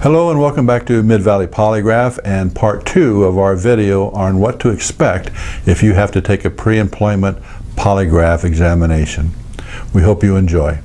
Hello and welcome back to Mid-Valley Polygraph and part 2 of our video on what to expect if you have to take a pre-employment polygraph examination. We hope you enjoy.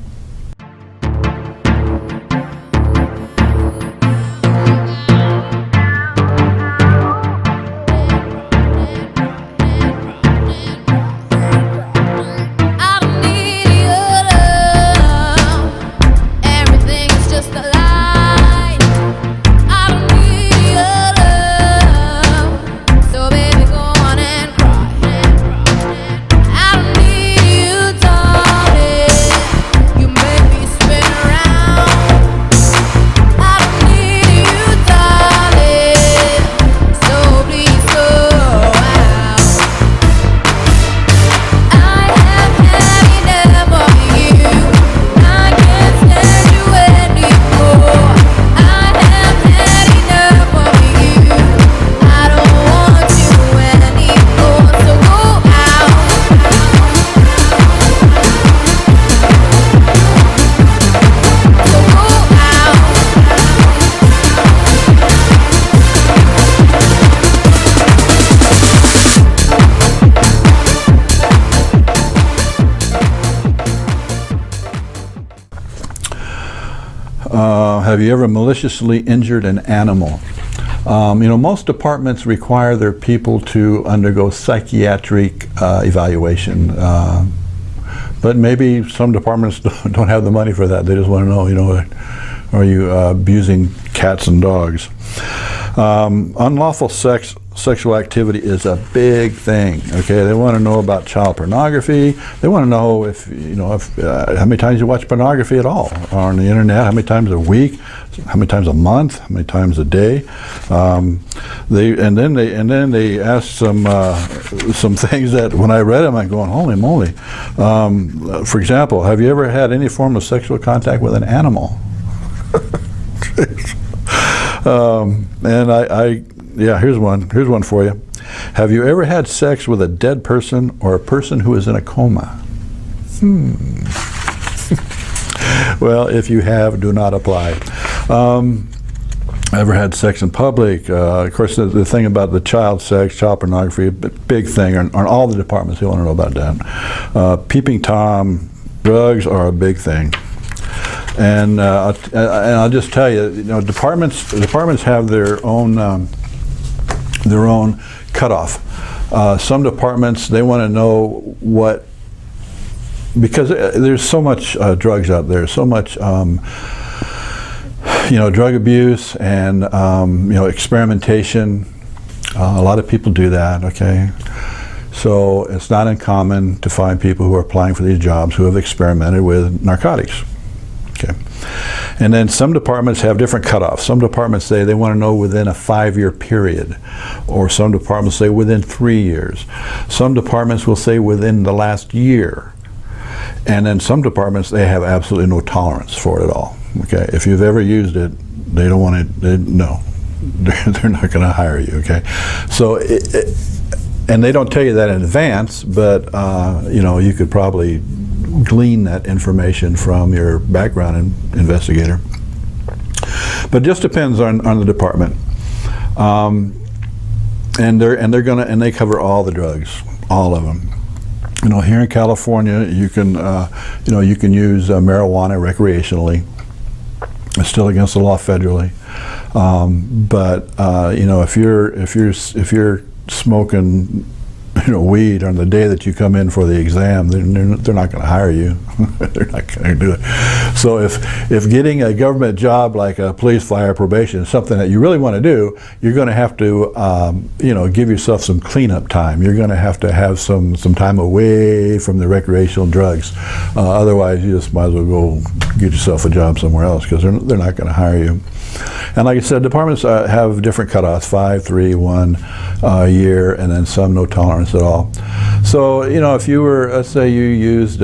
Have you ever maliciously injured an animal? Most departments require their people to undergo psychiatric evaluation, but maybe some departments don't have the money for that. They just want to know, are you abusing cats and dogs? Unlawful sexual activity is a big thing. Okay, they want to know about child pornography. They want to know if how many times you watch pornography at all on the internet, how many times a week, how many times a month, how many times a day. Then they ask some things that when I read them, I'm going, holy moly. For example, have you ever had any form of sexual contact with an animal? Here's one for you. Have you ever had sex with a dead person or a person who is in a coma? Well, if you have, do not apply. Ever had sex in public? Of course, the thing about the child sex, child pornography, a big thing on all the departments. You want to know about that. Peeping Tom, drugs are a big thing. And I'll just tell you, departments have their own cutoff. Some departments, they want to know what, because there's so much drugs out there, so much drug abuse and experimentation. A lot of people do that. Okay. So it's not uncommon to find people who are applying for these jobs who have experimented with narcotics. Okay. And then some departments have different cutoffs. Some departments say they want to know within a 5-year period, or some departments say within 3 years. Some departments will say within the last year. And then some departments, they have absolutely no tolerance for it at all. Okay. If you've ever used it, they don't want it. No, they're not going to hire you. Okay. So, and they don't tell you that in advance, but you could probably glean that information from your background investigator. But it just depends on the department. And they cover all the drugs, all of them. Here in California, you can use marijuana recreationally. It's still against the law federally. But if you're smoking weed on the day that you come in for the exam, they're not going to hire you. They're not going to do it. So if getting a government job like a police, fire, probation is something that you really want to do, you're going to have to give yourself some cleanup time. You're going to have some time away from the recreational drugs. Otherwise, you just might as well go get yourself a job somewhere else, because they're not going to hire you. And like I said, departments have different cutoffs: 5, 3, 1 year, and then some no tolerance at all. So if you were, let's say you used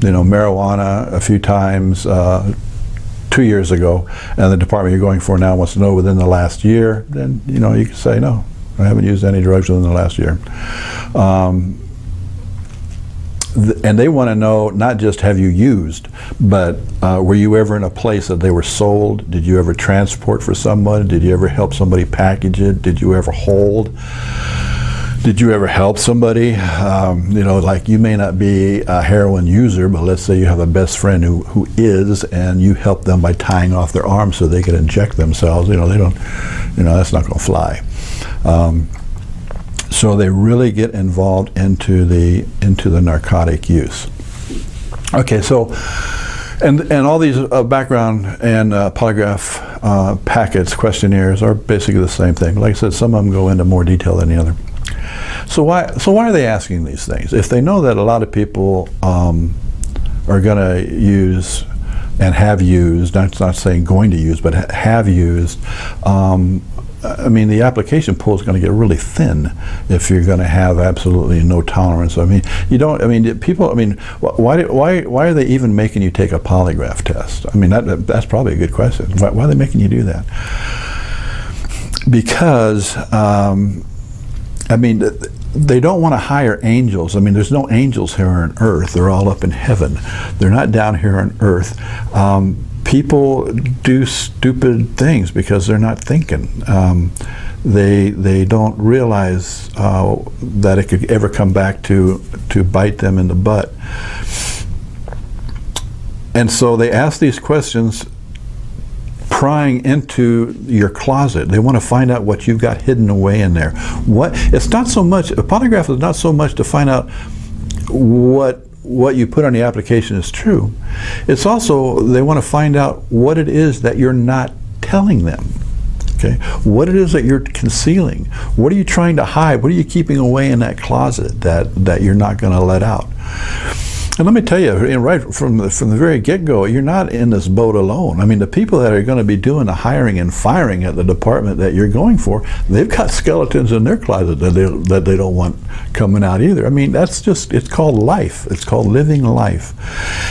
marijuana a few times 2 years ago, and the department you're going for now wants to know within the last year, then you can say no, I haven't used any drugs within the last year. and they want to know not just have you used, but were you ever in a place that they were sold? Did you ever transport for someone? Did you ever help somebody package it? Did you ever hold? Did you ever help somebody? You know, like you may not be a heroin user, but let's say you have a best friend who is, and you help them by tying off their arms so they can inject themselves. You know, they don't, you know, that's not going to fly. So they really get involved into the narcotic use. Okay, so and all these background and polygraph packets, questionnaires are basically the same thing. Like I said, some of them go into more detail than the other. So why are they asking these things? If they know that a lot of people are going to use and have used, not saying going to use, but have used, I mean, the application pool is going to get really thin if you're going to have absolutely no tolerance. I mean, you don't. I mean, people. I mean, why are they even making you take a polygraph test? I mean, that's probably a good question. Why are they making you do that? Because I mean, they don't want to hire angels. I mean, there's no angels here on earth. They're all up in heaven. They're not down here on earth. People do stupid things because they're not thinking. They don't realize that it could ever come back to bite them in the butt. And so they ask these questions, prying into your closet. They want to find out what you've got hidden away in there. It's not so much, a polygraph is not so much to find out what you put on the application is true. It's also, they want to find out what it is that you're not telling them. Okay? What it is that you're concealing. What are you trying to hide? What are you keeping away in that closet that you're not going to let out? And let me tell you, right from the very get-go, you're not in this boat alone. I mean, the people that are going to be doing the hiring and firing at the department that you're going for, they've got skeletons in their closet that they don't want coming out either. I mean, that's just, it's called life. It's called living life.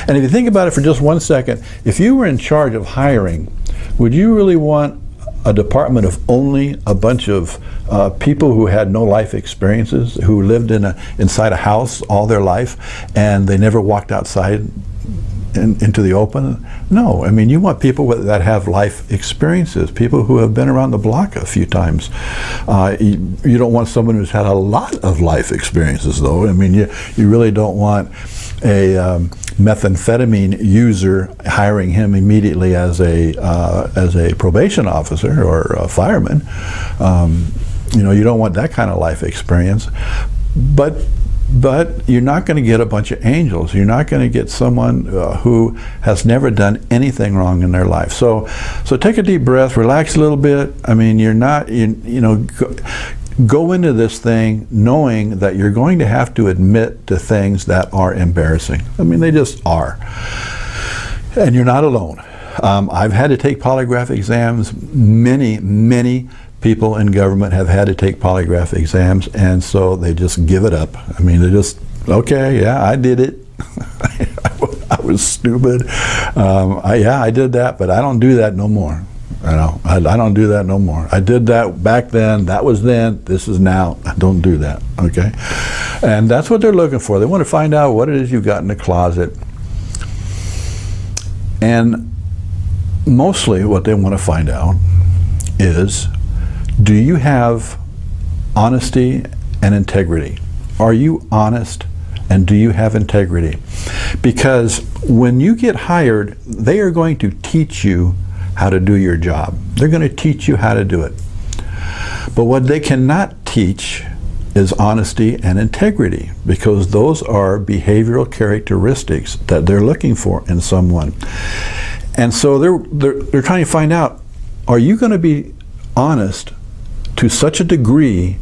And if you think about it for just 1 second, if you were in charge of hiring, would you really want a department of only a bunch of people who had no life experiences, who lived inside a house all their life, and they never walked outside into the open? No, I mean, you want people that have life experiences, people who have been around the block a few times. You don't want someone who's had a lot of life experiences, though. I mean, you really don't want a methamphetamine user hiring him immediately as a probation officer or a fireman. You know, you don't want that kind of life experience. But you're not going to get a bunch of angels. You're not going to get someone who has never done anything wrong in their life. So take a deep breath, relax a little bit. I mean, you're not, you know, go into this thing knowing that you're going to have to admit to things that are embarrassing. I mean, they just are. And you're not alone. I've had to take polygraph exams. Many people in government have had to take polygraph exams, and so they just give it up. I mean, they just, okay, yeah, I did it. I was stupid. Yeah, I did that, but I don't do that no more. I don't do that no more. I did that back then. That was then. This is now. I don't do that. Okay? And that's what they're looking for. They want to find out what it is you've got in the closet. And mostly what they want to find out is, do you have honesty and integrity? Are you honest, and do you have integrity? Because when you get hired, they are going to teach you how to do your job. They're going to teach you how to do it. But what they cannot teach is honesty and integrity, because those are behavioral characteristics that they're looking for in someone. And so they're trying to find out, are you going to be honest to such a degree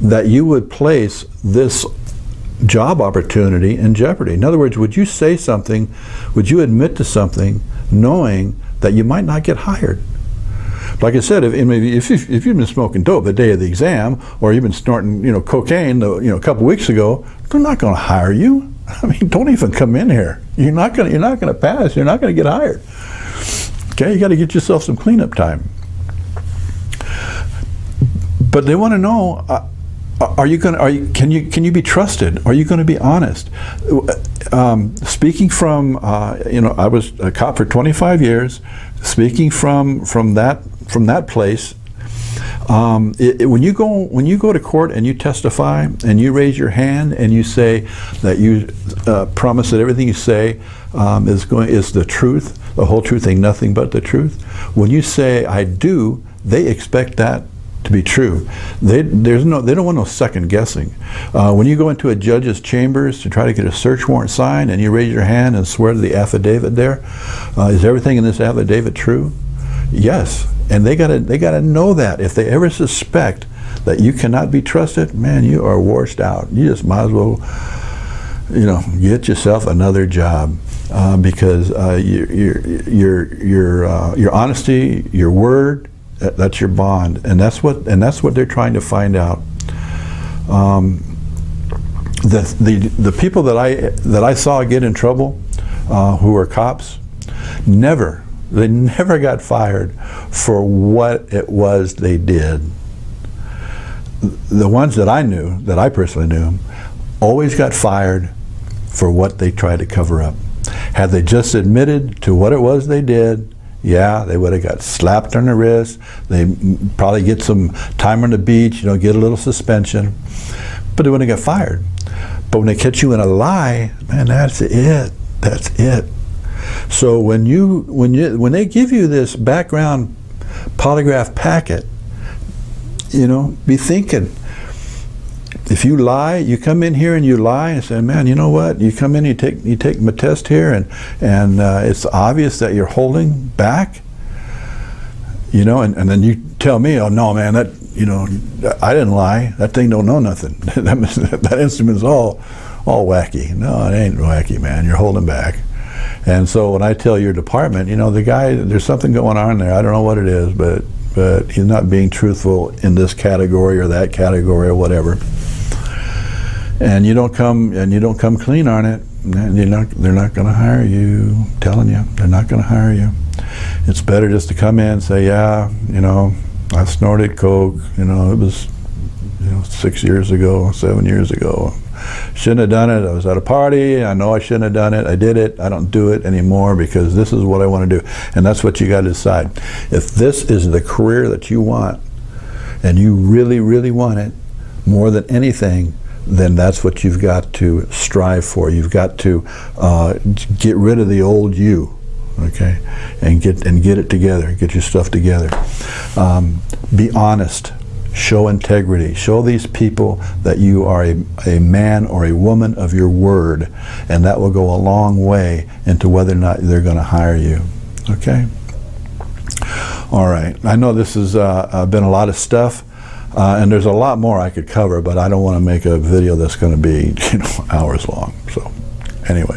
that you would place this job opportunity in jeopardy? In other words, would you say something, would you admit to something knowing that you might not get hired? Like I said, if you've been smoking dope the day of the exam, or you've been snorting, cocaine, a couple weeks ago, they're not going to hire you. I mean, don't even come in here. You're not going to pass. You're not going to get hired. Okay, you got to get yourself some cleanup time. But they want to know, Can you be trusted? Are you going to be honest? Speaking from, I was a cop for 25 years. Speaking from that place, when you go to court and you testify and you raise your hand and you say that you promise that everything you say is the truth, the whole truth, and nothing but the truth. When you say I do, they expect that to be true. They don't want no second guessing. When you go into a judge's chambers to try to get a search warrant signed and you raise your hand and swear to the affidavit there, is everything in this affidavit true? Yes. And they gotta know that. If they ever suspect that you cannot be trusted, man, you are washed out. You just might as well, get yourself another job, because your honesty, your word, that's your bond, and that's what they're trying to find out. The people that I saw get in trouble, who were cops, they never got fired for what it was they did. The ones that I personally knew, always got fired for what they tried to cover up. Had they just admitted to what it was they did, yeah, they would have got slapped on the wrist. They probably get some time on the beach, get a little suspension, but they wouldn't have got fired. But when they catch you in a lie, man, that's it. That's it. So when they give you this background polygraph packet, be thinking. If you lie, you come in here and you lie and say, man, you know what? You come in, you take my test here, and it's obvious that you're holding back, and then you tell me, oh no, man, that I didn't lie. That thing don't know nothing. that instrument's all wacky. No, it ain't wacky, man. You're holding back. And so when I tell your department, the guy, there's something going on there. I don't know what it is, but he's not being truthful in this category or that category or whatever. And you don't come clean on it, and they're not going to hire you. I'm telling you, they're not going to hire you. It's better just to come in and say, yeah, I snorted coke. It was 6 years ago, 7 years ago. Shouldn't have done it. I was at a party. I know I shouldn't have done it. I did it. I don't do it anymore because this is what I want to do. And that's what you got to decide. If this is the career that you want, and you really, really want it more than anything, then that's what you've got to strive for. You've got to get rid of the old you, okay, and get it together. Get your stuff together. Be honest. Show integrity. Show these people that you are a man or a woman of your word, and that will go a long way into whether or not they're going to hire you. Okay? All right. I know this has been a lot of stuff, and there's a lot more I could cover, but I don't want to make a video that's going to be hours long. So anyway,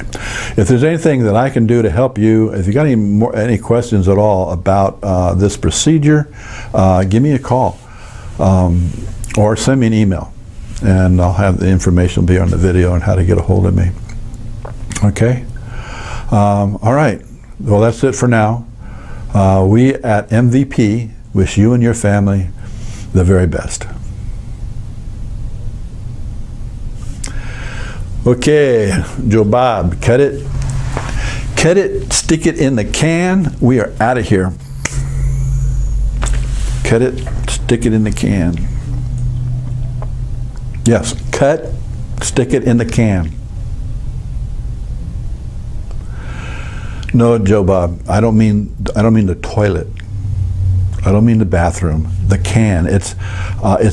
if there's anything that I can do to help you, if you got any questions at all about this procedure, give me a call. Or send me an email, and I'll have the information will be on the video on how to get a hold of me. Okay? All right. Well, that's it for now. We at MVP wish you and your family the very best. Okay, Joe Bob, cut it, stick it in the can. We are out of here. Cut it, stick it in the can. Yes, cut, stick it in the can. No, Joe Bob, I don't mean the toilet. I don't mean the bathroom. The can. It's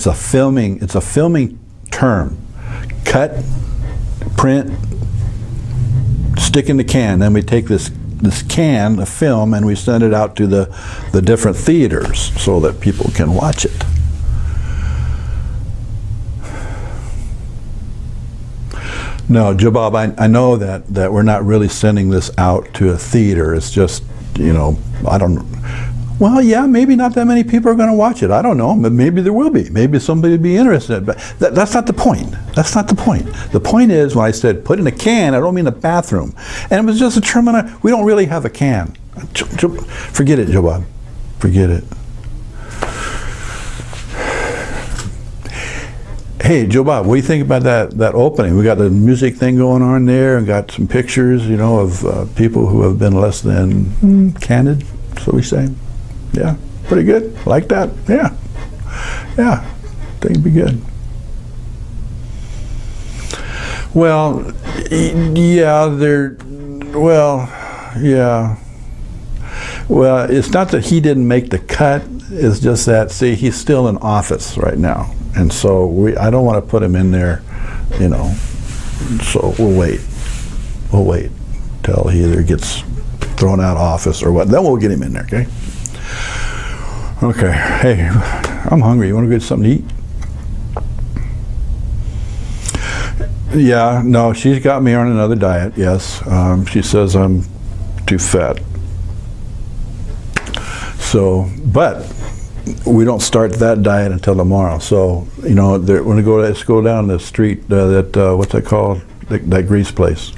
a filming term. Cut, print, stick in the can. Then we take this can of film and we send it out to the different theaters so that people can watch it. No, Joe Bob, I know that we're not really sending this out to a theater. It's just, I don't. Well, yeah, maybe not that many people are going to watch it. I don't know. Maybe there will be. Maybe somebody will be interested. But that's not the point. That's not the point. The point is, when I said put in a can, I don't mean the bathroom. And it was just a term. We don't really have a can. Forget it, Joe Bob. Forget it. Hey, Joe Bob, what do you think about that opening? We got the music thing going on there, and got some pictures, you know, of people who have been less than candid, so we say. Yeah, pretty good. Like that? Yeah. Yeah, think it'd be good. Well, yeah, Well, it's not that he didn't make the cut, it's just that, see, he's still in office right now. And so I don't want to put him in there, you know, so we'll wait. We'll wait till he either gets thrown out of office or what. Then we'll get him in there, okay? Okay, hey, I'm hungry. You want to get something to eat? Yeah, no, she's got me on another diet, yes. She says I'm too fat. So, but we don't start that diet until tomorrow. So, you know, let's go down the street, what's that called? That grease place.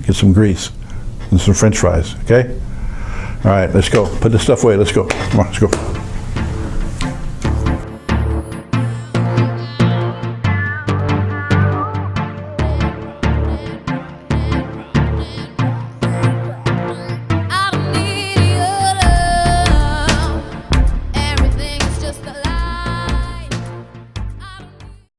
Get some grease and some French fries, okay? All right, let's go. Put the stuff away, let's go. Come on, let's go.